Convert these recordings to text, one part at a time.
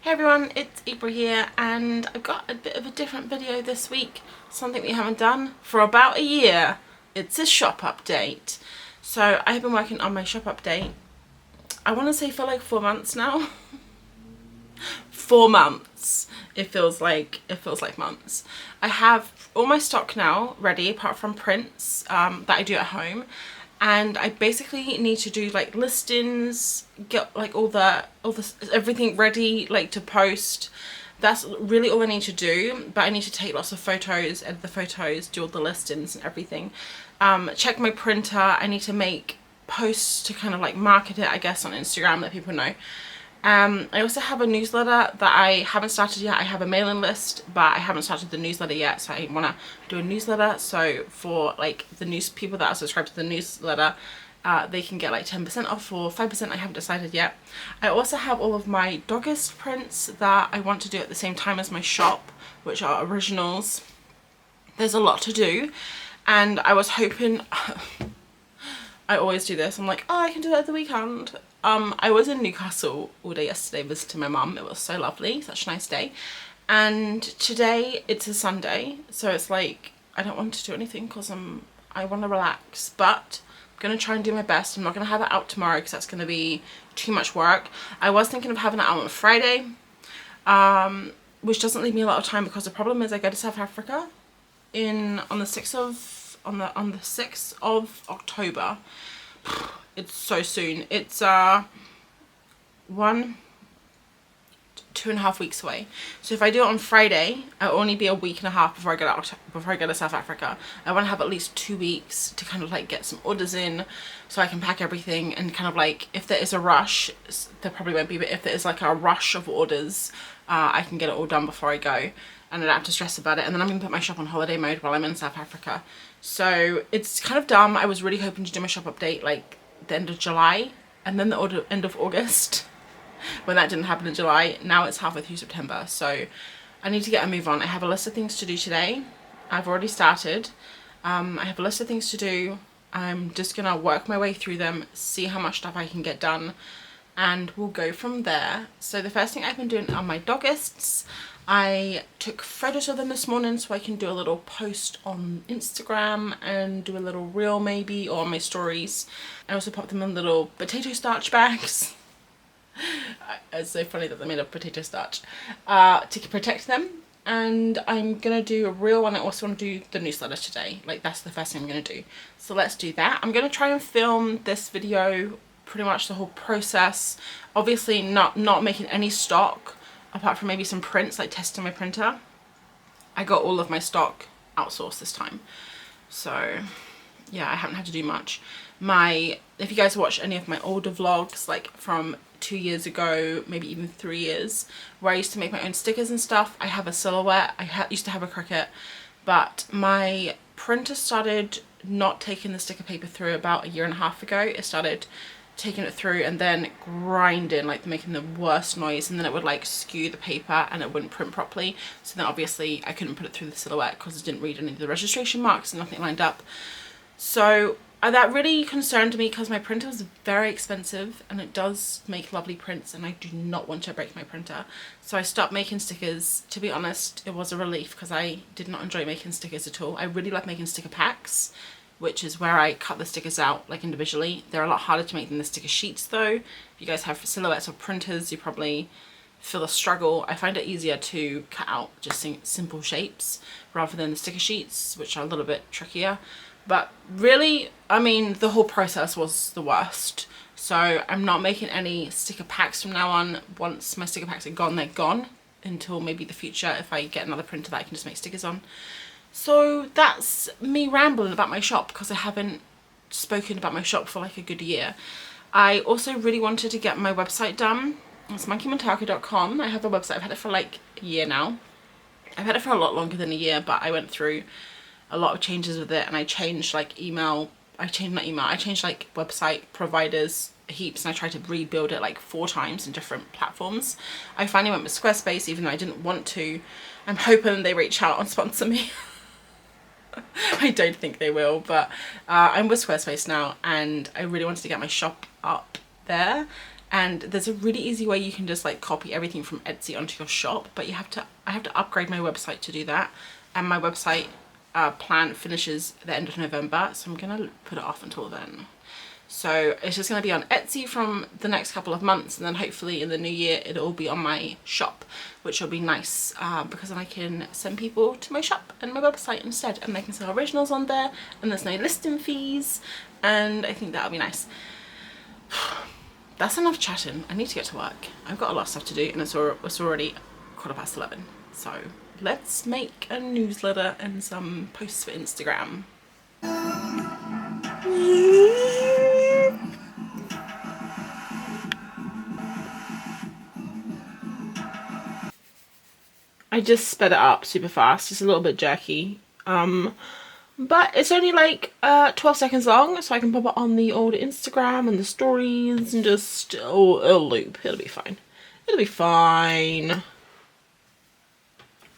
Hey everyone, it's April here and I've got a bit of a different video this week, something we haven't done for about a year. It's a shop update. So I have been working on my shop update, I want to say for like 4 months now. 4 months. It feels like months. I have all my stock now ready apart from prints that I do at home. And I basically need to do like listings, get like all the everything ready like to post. That's really all I need to do, but I need to take lots of photos, edit the photos, do all the listings and everything. Check my printer. I need to make posts to kind of like market it, I guess, on Instagram, let people know. I also have a newsletter that I haven't started yet. I have a mailing list, but I haven't started the newsletter yet, so I want to do a newsletter. So for like the people that are subscribed to the newsletter, they can get like 10% off or 5%, I haven't decided yet. I also have all of my Doggist prints that I want to do at the same time as my shop, which are originals. There's a lot to do, and I was hoping I always do this, I'm like, oh, I can do it at the weekend. I was in Newcastle all day yesterday visiting my mum. It was so lovely, such a nice day. And today it's a Sunday, so it's like I don't want to do anything because I want to relax, but I'm going to try and do my best. I'm not going to have it out tomorrow because that's going to be too much work. I was thinking of having it out on Friday, which doesn't leave me a lot of time because the problem is I go to South Africa on the 6th of October. It's so soon. It's 2.5 weeks away. So if I do it on Friday, it'll only be a week and a half before I get to South Africa. I want to have at least 2 weeks to kind of like get some orders in, so I can pack everything and kind of like, if there is a rush, there probably won't be, but if there is like a rush of orders, I can get it all done before I go, and I don't have to stress about it. And then I'm gonna put my shop on holiday mode while I'm in South Africa. So it's kind of dumb. I was really hoping to do my shop update like the end of July and then the end of August. When that didn't happen in July, now it's halfway through September, so I need to get a move on. I have a list of things to do today. I've already started. I have a list of things to do. I'm just gonna work my way through them, see how much stuff I can get done, and we'll go from there. So the first thing I've been doing are my Doggists. I took photos of them this morning so I can do a little post on Instagram and do a little reel maybe, or on my stories. I also popped them in little potato starch bags. It's so funny that they're made of potato starch, to protect them. And I'm gonna do a reel, and I also want to do the newsletter today. Like, that's the first thing I'm gonna do. So let's do that. I'm gonna try and film this video, pretty much the whole process. Obviously not making any stock apart from maybe some prints, like testing my printer. I got all of my stock outsourced this time, so yeah, I haven't had to do much. If you guys watch any of my older vlogs, like from 2 years ago, maybe even 3 years, where I used to make my own stickers and stuff, I have a silhouette. I used to have a Cricut, but my printer started not taking the sticker paper through about 1.5 years ago. It started taking it through and then grinding, like making the worst noise, and then it would like skew the paper and it wouldn't print properly. So then obviously I couldn't put it through the silhouette because it didn't read any of the registration marks and nothing lined up. So that really concerned me because my printer was very expensive and it does make lovely prints, and I do not want to break my printer. So I stopped making stickers. To be honest, it was a relief because I did not enjoy making stickers at all. I really love making sticker packs, which is where I cut the stickers out like individually. They're a lot harder to make than the sticker sheets though. If you guys have silhouettes or printers, you probably feel a struggle. I find it easier to cut out just simple shapes rather than the sticker sheets, which are a little bit trickier. But really, I mean, the whole process was the worst. So I'm not making any sticker packs from now on. Once my sticker packs are gone, they're gone until maybe the future if I get another printer that I can just make stickers on. So that's me rambling about my shop because I haven't spoken about my shop for like a good year. I also really wanted to get my website done. It's monkeymintaka.com. I have a website. I've had it for like a year now. I've had it for a lot longer than a year, but I went through a lot of changes with it, and I changed like I changed like website providers heaps, and I tried to rebuild it like 4 times in different platforms. I finally went with Squarespace, even though I didn't want to. I'm hoping they reach out and sponsor me. I don't think they will, but I'm with Squarespace now, and I really wanted to get my shop up there, and there's a really easy way you can just like copy everything from Etsy onto your shop, but I have to upgrade my website to do that, and my website plan finishes the end of November, so I'm gonna put it off until then. So it's just going to be on Etsy from the next couple of months, and then hopefully in the new year it'll be on my shop, which will be nice because then I can send people to my shop and my website instead, and they can sell originals on there, and there's no listing fees, and I think that'll be nice. That's enough chatting. I need to get to work. I've got a lot of stuff to do, and it's already 11:15. So let's make a newsletter and some posts for Instagram. I just sped it up super fast. It's a little bit jerky. But it's only like 12 seconds long, so I can pop it on the old Instagram and the stories and just it'll loop. It'll be fine. It'll be fine.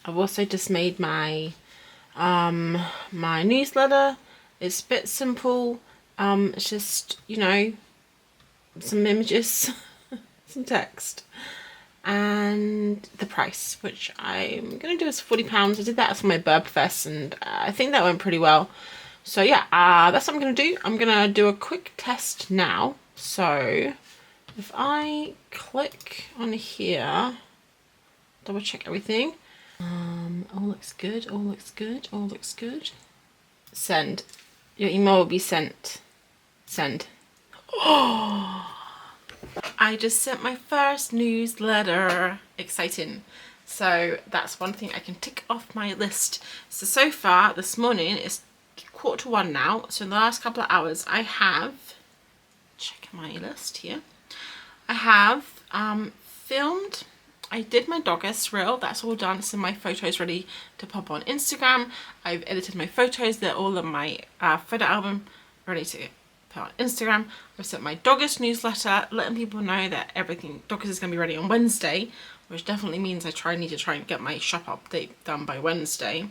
I've also just made my my newsletter. It's a bit simple. It's just, you know, some images, some text, and the price, which I'm gonna do is £40. I did that for my birbfest, and I think that went pretty well. So yeah, that's what I'm gonna do. I'm gonna do a quick test now. So if I click on here, double check everything. All looks good, all looks good, all looks good. Send. Your email will be sent. Send. Oh, I just sent my first newsletter. Exciting. So that's one thing I can tick off my list. So far this morning, it's 1:45 now. So in the last couple of hours I have, check my list here, I have filmed, I did my Doggist reel, that's all done, so my photos ready to pop on Instagram. I've edited my photos, they're all in my photo album, ready to put on Instagram. I've sent my Doggist newsletter, letting people know that everything, Doggist is going to be ready on Wednesday, which definitely means I need to try and get my shop update done by Wednesday.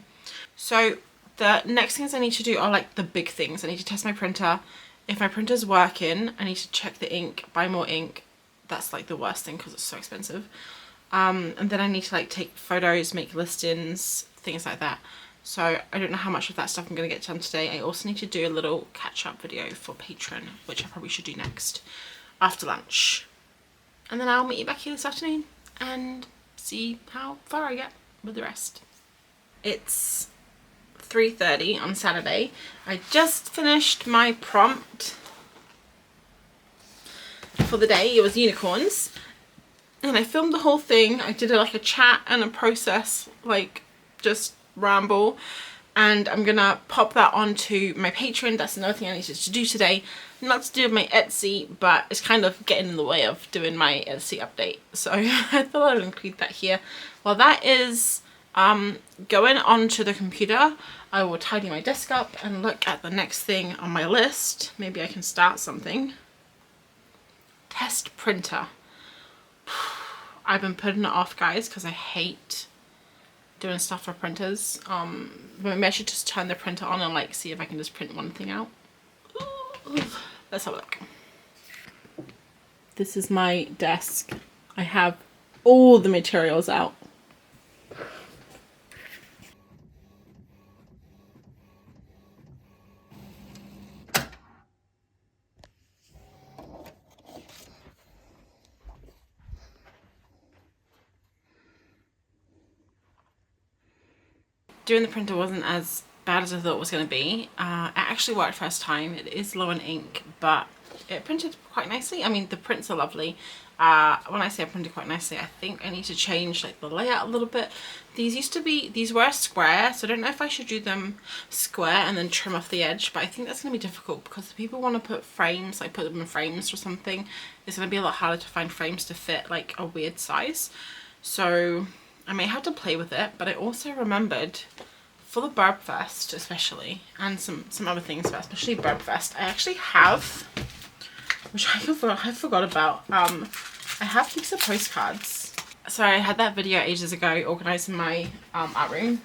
So the next things I need to do are like the big things. I need to test my printer. If my printer's working, I need to check the ink, buy more ink. That's like the worst thing because it's so expensive. And then I need to like take photos, make listings, things like that. So I don't know how much of that stuff I'm going to get done today. I also need to do a little catch-up video for Patreon, which I probably should do next after lunch. And then I'll meet you back here this afternoon and see how far I get with the rest. It's 3:30 on Saturday. I just finished my prompt for the day. It was unicorns. And I filmed the whole thing. I did like a chat and a process, like just ramble. And I'm gonna pop that onto my Patreon. That's another thing I needed to do today. Not to do with my Etsy, but it's kind of getting in the way of doing my Etsy update. So I thought I would include that here. While that is going onto the computer, I will tidy my desk up and look at the next thing on my list. Maybe I can start something. Test printer. I've been putting it off, guys, because I hate doing stuff for printers. Maybe I should just turn the printer on and like see if I can just print one thing out. Let's have a look. This is my desk. I have all the materials out. Doing the printer wasn't as bad as I thought it was going to be. It actually worked first time. It is low in ink, but it printed quite nicely. I mean, the prints are lovely. When I say it printed quite nicely, I think I need to change like the layout a little bit. These were square, so I don't know if I should do them square and then trim off the edge, but I think that's going to be difficult because if people want to put frames, like put them in frames or something, it's going to be a lot harder to find frames to fit like a weird size. So I may have to play with it, but I also remembered for the birbfest especially, and some other things, but especially birbfest, I actually have, which I forgot about, I have heaps of postcards. So I had that video ages ago organising my art room,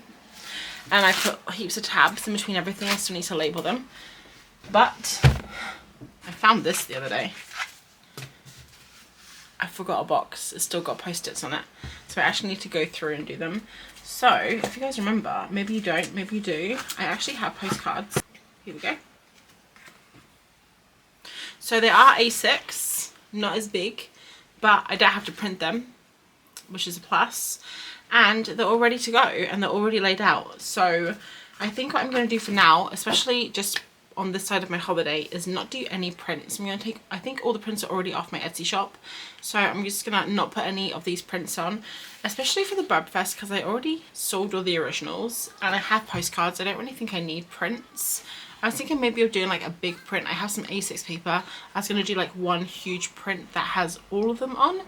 and I put heaps of tabs in between everything. I still need to label them, but I found this the other day. I forgot a box. It's still got post-its on it. So I actually need to go through and do them. So if you guys remember, maybe you don't, maybe you do, I actually have postcards. Here we go. So they are A6, not as big, but I don't have to print them, which is a plus. And they're all ready to go and they're already laid out. So I think what I'm going to do for now, especially just on this side of my holiday, is not do any prints. I'm going to take, I think all the prints are already off my Etsy shop. So I'm just going to not put any of these prints on, especially for the birbfest, because I already sold all the originals and I have postcards. I don't really think I need prints. I was thinking maybe of doing like a big print. I have some A6 paper. I was going to do like one huge print that has all of them on.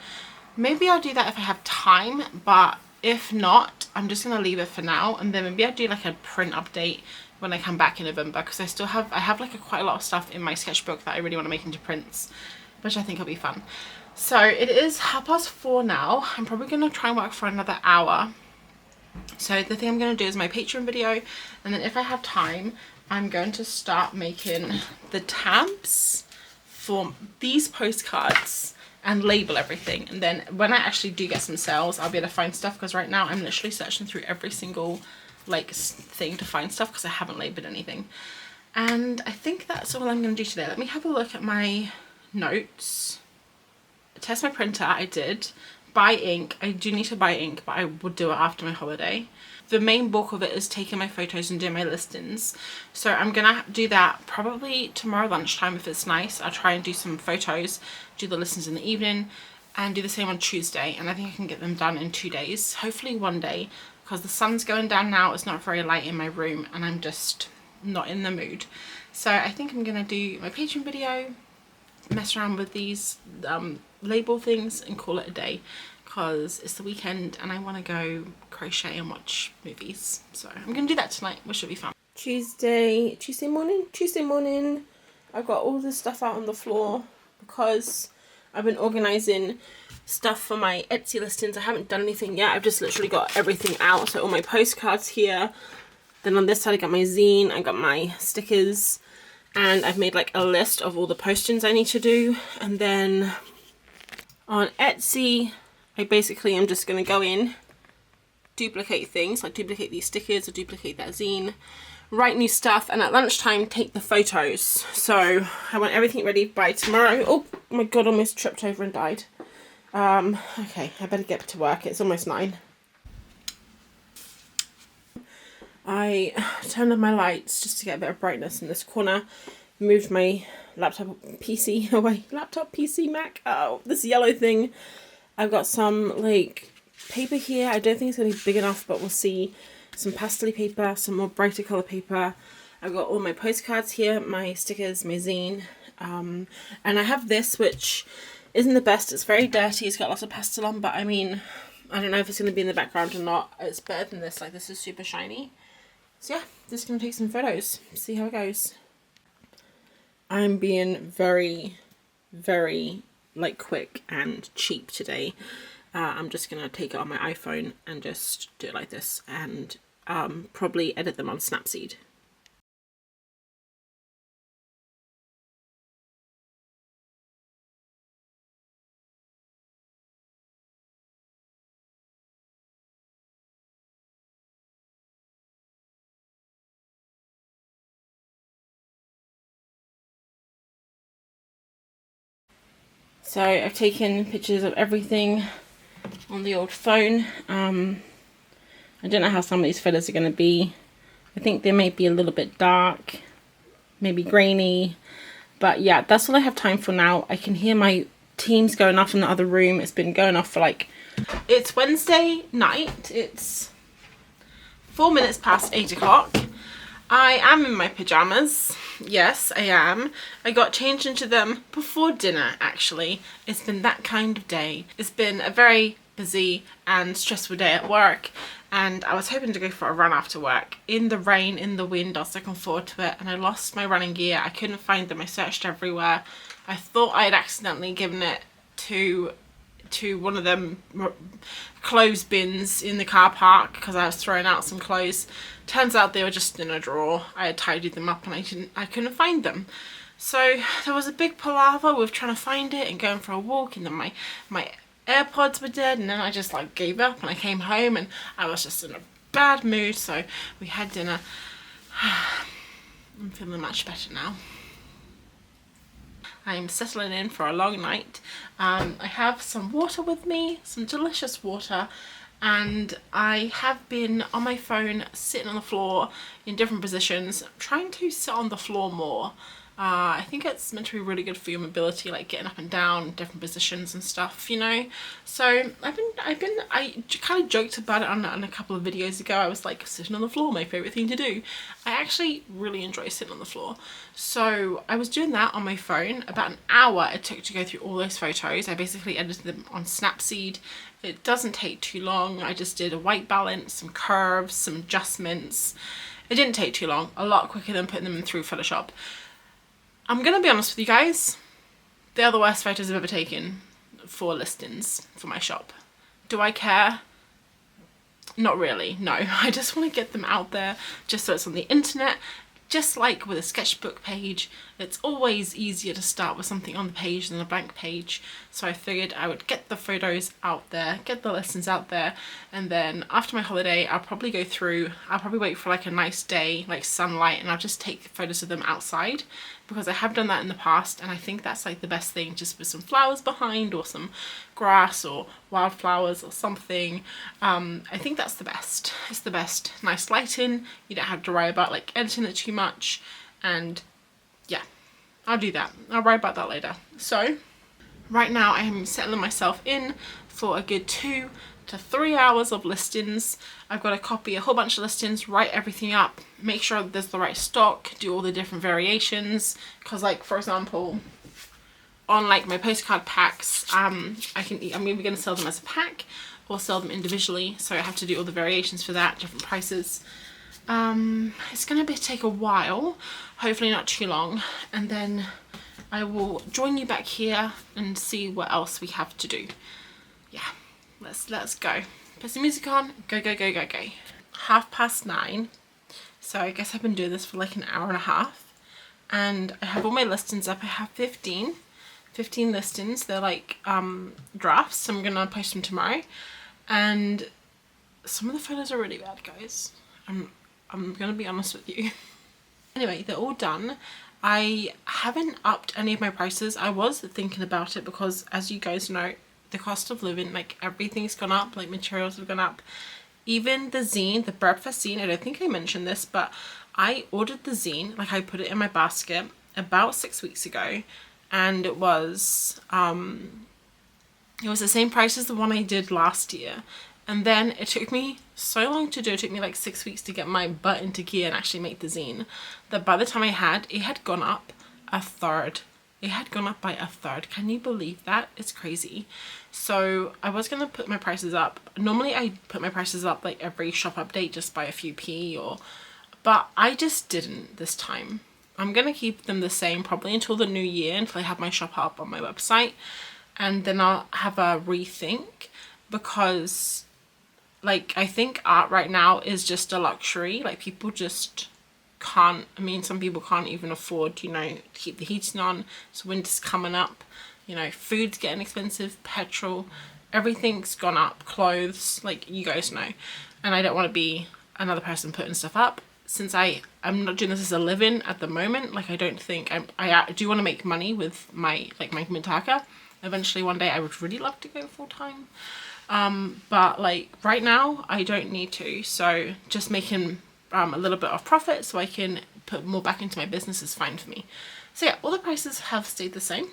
Maybe I'll do that if I have time, but if not, I'm just going to leave it for now. And then maybe I'll do like a print update when I come back in November, because I have like quite a lot of stuff in my sketchbook that I really want to make into prints, which I think will be fun. So it is 4:30 now. I'm probably going to try and work for another hour. So the thing I'm going to do is my Patreon video, and then if I have time, I'm going to start making the tabs for these postcards and label everything. And then when I actually do get some sales, I'll be able to find stuff, because right now I'm literally searching through every single like thing to find stuff because I haven't labeled anything. And I think that's all I'm going to do today. Let me have a look at my notes. Test my printer, I did. Buy ink. I do need to buy ink, but I will do it after my holiday. The main bulk of it is taking my photos and doing my listings. So I'm gonna do that probably tomorrow lunchtime if it's nice. I'll try and do some photos, do the listings in the evening, and do the same on Tuesday. And I think I can get them done in 2 days, hopefully one day, because the sun's going down now. It's not very light in my room and I'm just not in the mood. So I think I'm gonna do my Patreon video, mess around with these label things, and call it a day, because it's the weekend and I want to go crochet and watch movies. So I'm gonna do that tonight, which should be fun. Tuesday morning I've got all this stuff out on the floor because I've been organizing stuff for my Etsy listings. I haven't done anything yet. I've just literally got everything out. So all my postcards here, then on this side I got my zine, I got my stickers, and I've made like a list of all the postings I need to do. And then on Etsy, I basically am just going to go in, duplicate things, like duplicate these stickers or duplicate that zine, write new stuff, and at lunchtime take the photos. So I want everything ready by tomorrow. Oh my god, almost tripped over and died. Okay, I better get to work. It's almost 9. I turned on my lights just to get a bit of brightness in this corner. Moved my laptop PC away. Laptop PC Mac. Oh, this yellow thing. I've got some like paper here. I don't think it's going to be big enough, but we'll see. Some pastel paper, some more brighter colour paper. I've got all my postcards here, my stickers, my zine. And I have this, which isn't the best. It's very dirty. It's got lots of pastel on, but I mean, I don't know if it's going to be in the background or not. It's better than this. Like, this is super shiny. So yeah, just going to take some photos. See how it goes. I'm being very, very like quick and cheap today. I'm just gonna take it on my iPhone and just do it like this, and probably edit them on Snapseed. So I've taken pictures of everything on the old phone. I don't know how some of these photos are going to be. I think they may be a little bit dark, maybe grainy, but yeah, that's all I have time for now. I can hear my Teams going off in the other room. It's been going off for like, it's Wednesday night. It's 4 minutes past 8 o'clock. I am in my pajamas. Yes, I am. I got changed into them before dinner, actually. It's been that kind of day. It's been a very busy and stressful day at work, and I was hoping to go for a run after work. In the rain, in the wind, I was looking forward to it, and I lost my running gear. I couldn't find them. I searched everywhere. I thought I had accidentally given it to one of them clothes bins in the car park because I was throwing out some clothes. Turns out they were just in a drawer. I had tidied them up and I couldn't find them. So there was a big palaver with trying to find it and going for a walk, and then my AirPods were dead, and then I just like gave up and I came home and I was just in a bad mood, so we had dinner. I'm feeling much better now. I'm settling in for a long night. I have some water with me, some delicious water, and I have been on my phone sitting on the floor in different positions, trying to sit on the floor more. I think it's meant to be really good for your mobility, like getting up and down, different positions and stuff, you know. So I kind of joked about it on a couple of videos ago. I was like, sitting on the floor, my favorite thing to do. I actually really enjoy sitting on the floor. So I was doing that on my phone. About an hour it took to go through all those photos. I basically edited them on Snapseed. It doesn't take too long. I just did a white balance, some curves, some adjustments. It didn't take too long, a lot quicker than putting them through Photoshop. I'm gonna be honest with you guys, they are the worst photos I've ever taken for listings for my shop. Do I care? Not really, no. I just want to get them out there just so it's on the internet. Just like with a sketchbook page, it's always easier to start with something on the page than a blank page. So I figured I would get the photos out there, get the lessons out there, and then after my holiday, I'll probably go through, I'll probably wait for like a nice day, like sunlight, and I'll just take photos of them outside, because I have done that in the past, and I think that's like the best thing, just with some flowers behind or some grass or wildflowers or something. I think that's the best. It's the best. Nice lighting, you don't have to worry about like editing it too much, and yeah, I'll do that. I'll worry about that later. So right now I am settling myself in for a good 2 to 3 hours of listings. I've got to copy a whole bunch of listings, write everything up, make sure there's the right stock, do all the different variations, because like for example on like my postcard packs, I'm maybe going to sell them as a pack or sell them individually, so I have to do all the variations for that, different prices. It's going to take a while, hopefully not too long, and then I will join you back here and see what else we have to do. Yeah, let's go. Put some music on, go. 9:30. So I guess I've been doing this for like an hour and a half, and I have all my listings up. I have 15 listings. They're like drafts, so I'm gonna post them tomorrow, and some of the photos are really bad, guys. I'm gonna be honest with you. Anyway, they're all done. I haven't upped any of my prices. I was thinking about it because, as you guys know, the cost of living, like everything's gone up, like materials have gone up. Even the zine, the birbfest zine, I don't think I mentioned this, but I ordered the zine, like I put it in my basket about 6 weeks ago, and it was the same price as the one I did last year. And then it took me so long to do, it took me like 6 weeks to get my butt into gear and actually make the zine, that by the time it had gone up a third. It had gone up by a third. Can you believe that? It's crazy. So I was going to put my prices up. Normally I put my prices up like every shop update just by a few p, but I just didn't this time. I'm going to keep them the same probably until the new year, until I have my shop up on my website, and then I'll have a rethink, because like I think art right now is just a luxury. Like people just can't, I mean, some people can't even afford, you know, to keep the heating on. So winter's coming up, you know, food's getting expensive, petrol, everything's gone up, clothes, like you guys know. And I don't want to be another person putting stuff up. Since I'm not doing this as a living at the moment, like I don't think, I do want to make money with my, like monkeymintaka. Eventually one day I would really love to go full time. But like right now I don't need to, so just making a little bit of profit so I can put more back into my business is fine for me. So yeah, all the prices have stayed the same,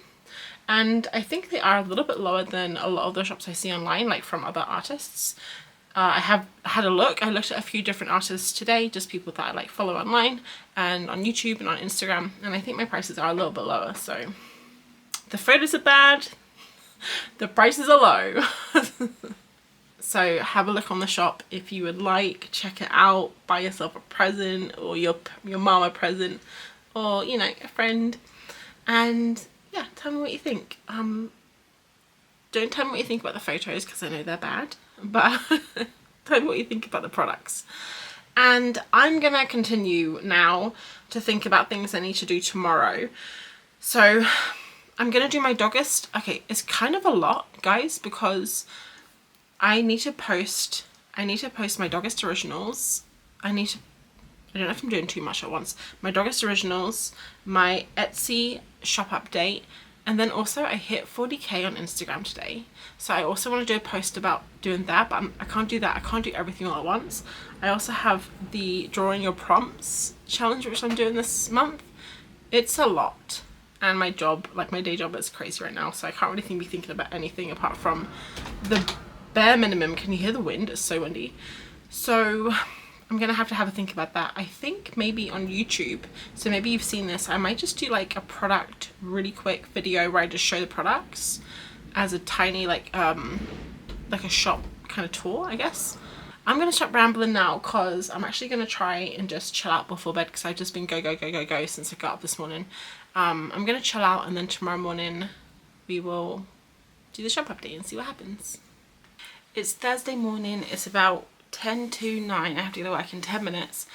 and I think they are a little bit lower than a lot of the shops I see online, like from other artists. I have had a look. I looked at a few different artists today, just people that I like follow online and on YouTube and on Instagram, and I think my prices are a little bit lower. So the photos are bad, the prices are low. So have a look on the shop if you would like, check it out, buy yourself a present, or your mom a present, or you know, a friend, and yeah, tell me what you think. Don't tell me what you think about the photos because I know they're bad, but tell me what you think about the products. And I'm gonna continue now to think about things I need to do tomorrow. So I'm gonna do my doggist. Okay, it's kind of a lot, guys, because I need to post my doggist originals. I don't know if I'm doing too much at once. My doggist originals, my Etsy shop update, and then also I hit 40k on Instagram today. So I also want to do a post about doing that, but I can't do that. I can't do everything all at once. I also have the drawing your prompts challenge, which I'm doing this month. It's a lot. And my job, like my day job, is crazy right now. So I can't really be thinking about anything apart from the bare minimum. Can you hear the wind? It's so windy. So I'm gonna have a think about that. I think maybe on YouTube, so maybe you've seen this, I might just do like a product really quick video where I just show the products as a tiny like a shop kind of tour, I guess. I'm gonna stop rambling now because I'm actually gonna try and just chill out before bed because I've just been go since I got up this morning. I'm gonna chill out and then tomorrow morning we will do the shop update and see what happens. It's Thursday morning, it's about 10 to 9. I have to go to work in 10 minutes.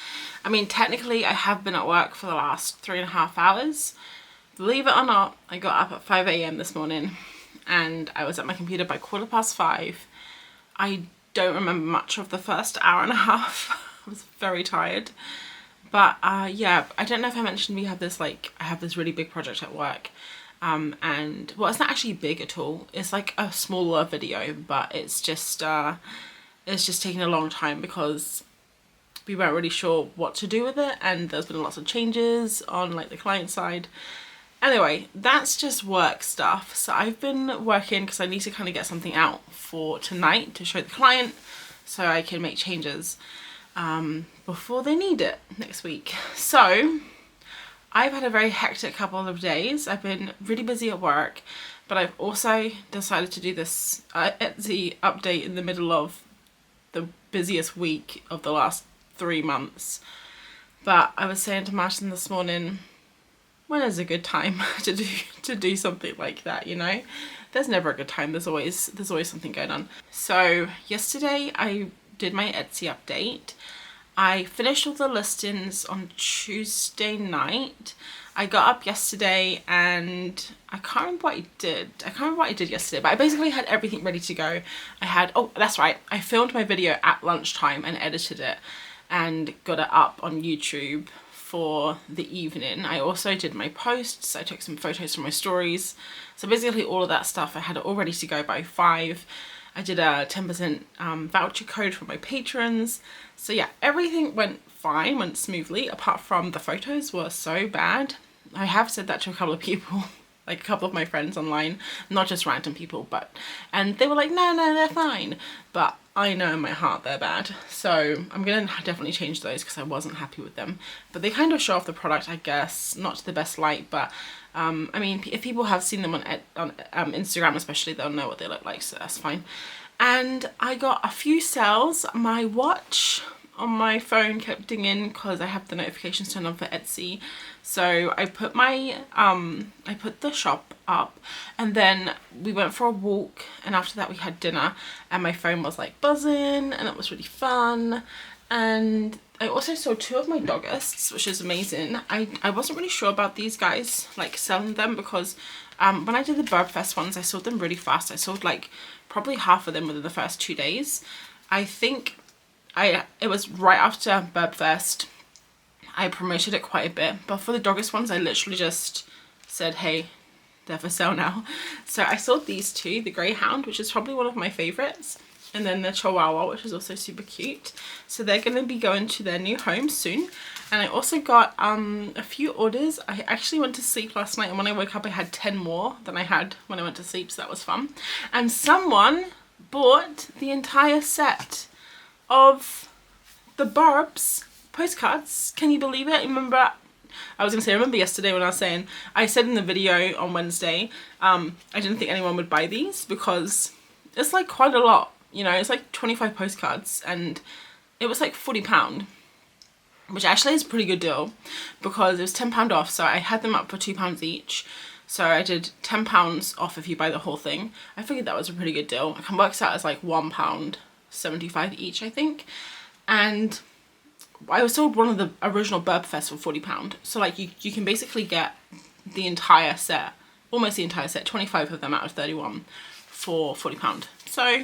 I mean, technically I have been at work for the last 3.5 hours. Believe it or not, I got up at 5 a.m. this morning and I was at my computer by 5:15. I don't remember much of the first hour and a half. I was very tired. But yeah, I don't know if I mentioned I have this really big project at work. And well, it's not actually big at all. It's like a smaller video, but it's just taking a long time because we weren't really sure what to do with it, and there's been lots of changes on like the client side. Anyway, that's just work stuff. So I've been working because I need to kind of get something out for tonight to show the client so I can make changes before they need it next week. So I've had a very hectic couple of days. I've been really busy at work, but I've also decided to do this Etsy update in the middle of the busiest week of the last 3 months. But I was saying to Martin this morning, when is a good time to do something like that, you know? There's never a good time. There's always something going on. So yesterday I did my Etsy update. I finished all the listings on Tuesday night. I got up yesterday and I can't remember what I did. I can't remember what I did yesterday, but I basically had everything ready to go. Oh, that's right. I filmed my video at lunchtime and edited it and got it up on YouTube for the evening. I also did my posts. I took some photos from my stories. So basically all of that stuff, I had it all ready to go by 5. I did a 10% voucher code for my patrons. So yeah, everything went fine, went smoothly, apart from the photos were so bad. I have said that to a couple of people, like a couple of my friends online, not just random people, and they were like, no, they're fine. But I know in my heart they're bad. So I'm gonna definitely change those because I wasn't happy with them. But they kind of show off the product, I guess, not to the best light, but I mean, if people have seen them on Instagram especially, they'll know what they look like, so that's fine. And I got a few sales. My watch on my phone kept dinging because I have the notifications turned on for Etsy. So I put the shop up, and then we went for a walk, and after that we had dinner, and my phone was like buzzing, and it was really fun. And I also saw 2 of my doggists, which is amazing. I wasn't really sure about these guys, like selling them, because when I did the birbfest ones, I sold them really fast. I sold like probably half of them within the first 2 days. I think it was right after birbfest. I promoted it quite a bit, but for the doggist ones, I literally just said, hey, they're for sale now. So I sold these 2, the greyhound, which is probably one of my favorites, and then the chihuahua, which is also super cute. So they're going to be going to their new home soon. And I also got a few orders. I actually went to sleep last night, and when I woke up I had 10 more than I had when I went to sleep, so that was fun. And someone bought the entire set of the Burbs postcards. Can you believe it? I remember yesterday when I said in the video on Wednesday, I didn't think anyone would buy these because it's like quite a lot, you know, it's like 25 postcards, and it was like £40, which actually is a pretty good deal because it was £10 off. So I had them up for £2 each. So I did £10 off if you buy the whole thing. I figured that was a pretty good deal. It works out as like £1.75 each, I think. And I was sold one of the original birbfest for £40. So like you can basically get the entire set, almost the entire set, 25 of them out of 31 for £40. So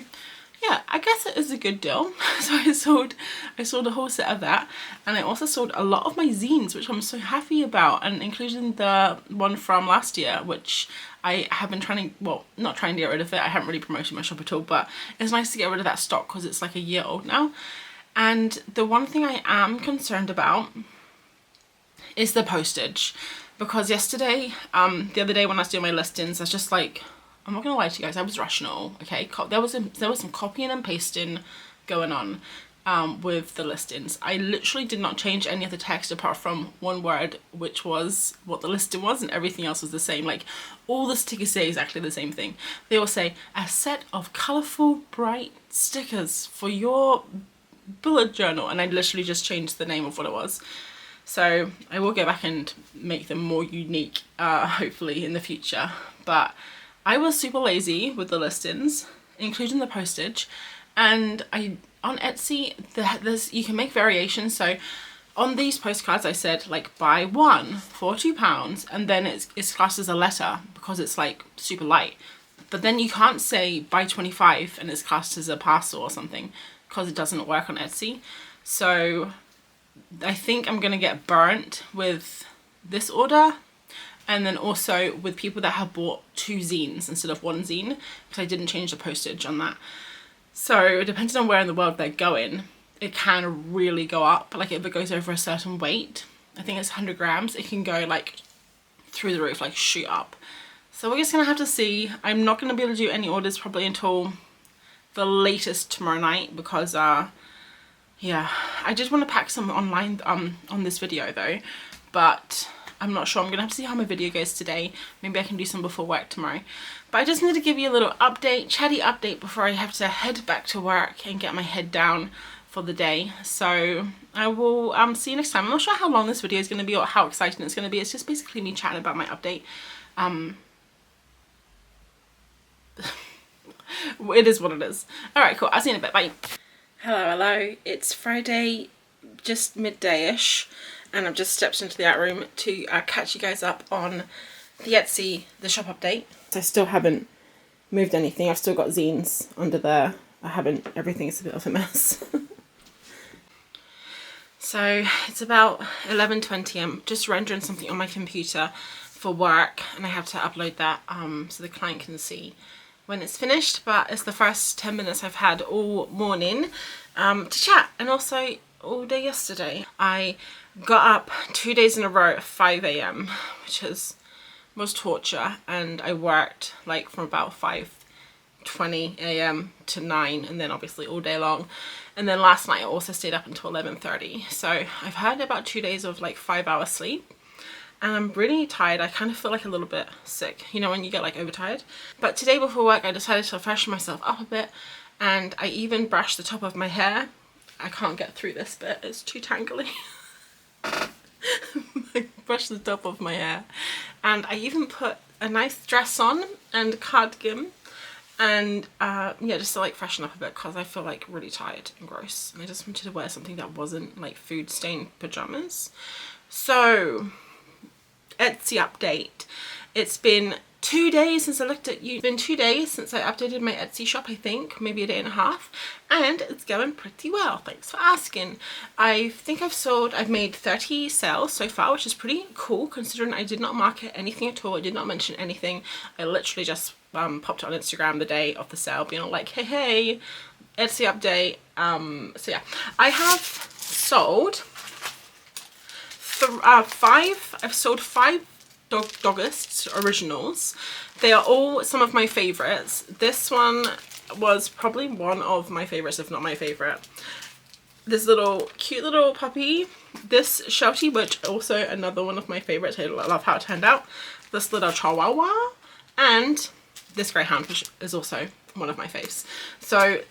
yeah, I guess it is a good deal. So I sold a whole set of that, and I also sold a lot of my zines, which I'm so happy about, and including the one from last year, which I have been trying to, well, not trying to get rid of it, I haven't really promoted my shop at all, but it's nice to get rid of that stock because it's like a year old now. And the one thing I am concerned about is the postage, because yesterday, the other day when I was doing my listings, I was just like, I'm not gonna lie to you guys, I was rational, okay? There was some copying and pasting going on with the listings. I literally did not change any of the text apart from one word, which was what the listing was, and everything else was the same. Like, all the stickers say exactly the same thing. They all say, a set of colourful, bright stickers for your bullet journal, and I literally just changed the name of what it was. So I will go back and make them more unique, hopefully in the future. But I was super lazy with the listings, including the postage, and on Etsy you can make variations. So on these postcards I said like buy one for £2, and then it's classed as a letter because it's like super light. But then you can't say buy 25 and it's classed as a parcel or something, because it doesn't work on Etsy. So I think I'm gonna get burnt with this order, and then also with people that have bought 2 zines instead of 1 zine, because I didn't change the postage on that. So depending on where in the world they're going, it can really go up. Like if it goes over a certain weight, I think it's 100 grams, it can go like through the roof, like shoot up. So we're just gonna have to see. I'm not gonna be able to do any orders probably until the latest tomorrow night, because yeah, I did want to pack some online on this video though, but I'm not sure. I'm gonna have to see how my video goes today. Maybe I can do some before work tomorrow. But I just need to give you a little update, chatty update, before I have to head back to work and get my head down for the day. So I will see you next time. I'm not sure how long this video is going to be or how exciting it's going to be. It's just basically me chatting about my update. It is what it is. Alright, cool. I'll see you in a bit. Bye. Hello. It's Friday, just midday-ish, and I've just stepped into the out room to catch you guys up on the Etsy, the shop update. I still haven't moved anything. I've still got zines under there. Everything is a bit of a mess. So it's about 11:20. I'm just rendering something on my computer for work, and I have to upload that so the client can see when it's finished. But it's the first 10 minutes I've had all morning to chat, and also all day yesterday. I got up 2 days in a row at 5 AM, which was torture, and I worked like from about 5:20 AM to 9, and then obviously all day long. And then last night I also stayed up until 11:30. So I've had about 2 days of like 5 hours sleep, and I'm really tired. I kind of feel like a little bit sick, you know, when you get like overtired. But today before work I decided to freshen myself up a bit, and I even brushed the top of my hair. I can't get through this bit, it's too tangly. I brushed the top of my hair, and I even put a nice dress on and a cardigan, and yeah, just to like freshen up a bit, because I feel like really tired and gross, and I just wanted to wear something that wasn't like food stained pajamas. So Etsy update. It's been 2 days since I looked at you. It's been 2 days since I updated my Etsy shop, I think, maybe a day and a half, and it's going pretty well. Thanks for asking. I think I've made 30 sales so far, which is pretty cool considering I did not market anything at all. I did not mention anything. I literally just popped on Instagram the day of the sale being like, hey, Etsy update. So yeah, I have sold I've sold 5 Doggists originals. They are all some of my favorites. This one was probably one of my favorites, if not my favorite. This little cute little puppy, this Sheltie, which also another one of my favorites. I love how it turned out. This little Chihuahua, and this Greyhound, which is also one of my faves. So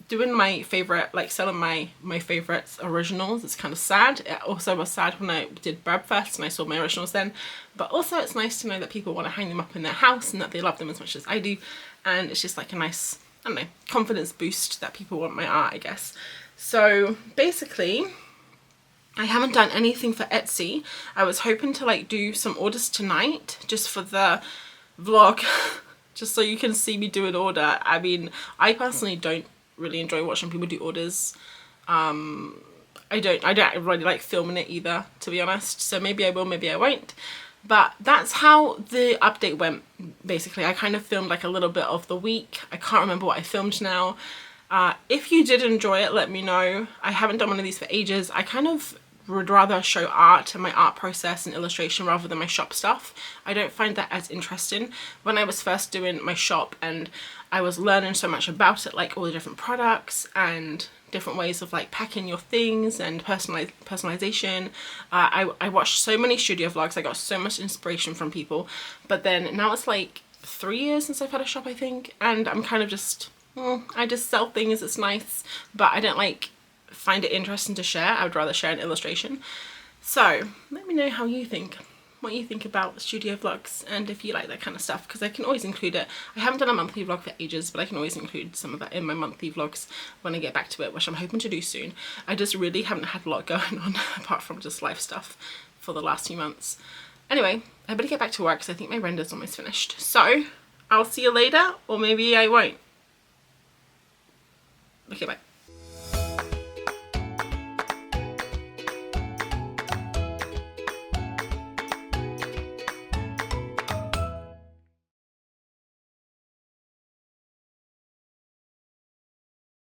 doing my favorite, like selling my favorites originals, it's kind of sad. It also was sad when I did birbfest and I sold my originals then, but also it's nice to know that people want to hang them up in their house and that they love them as much as I do, and it's just like a nice, I don't know, confidence boost that people want my art, I guess. So basically I haven't done anything for Etsy. I was hoping to like do some orders tonight just for the vlog just so you can see me do an order. I mean, I personally don't really enjoy watching people do orders. I don't really like filming it either, to be honest, so maybe I will, maybe I won't. But that's how the update went, basically. I kind of filmed like a little bit of the week. I can't remember what I filmed now. If you did enjoy it, let me know. I haven't done one of these for ages. I kind of would rather show art and my art process and illustration rather than my shop stuff. I don't find that as interesting. When I was first doing my shop and I was learning so much about it, like all the different products and different ways of like packing your things and personalization. I watched so many studio vlogs. I got so much inspiration from people. But then now it's like 3 years since I've had a shop, I think, and I'm kind of just, I just sell things, it's nice, but I don't like find it interesting to share. I would rather share an illustration. So let me know how you think, what you think about studio vlogs, and if you like that kind of stuff, because I can always include it. I haven't done a monthly vlog for ages, but I can always include some of that in my monthly vlogs when I get back to it, which I'm hoping to do soon. I just really haven't had a lot going on apart from just life stuff for the last few months. Anyway, I better get back to work because I think my render's almost finished. So I'll see you later, or maybe I won't. Okay, bye.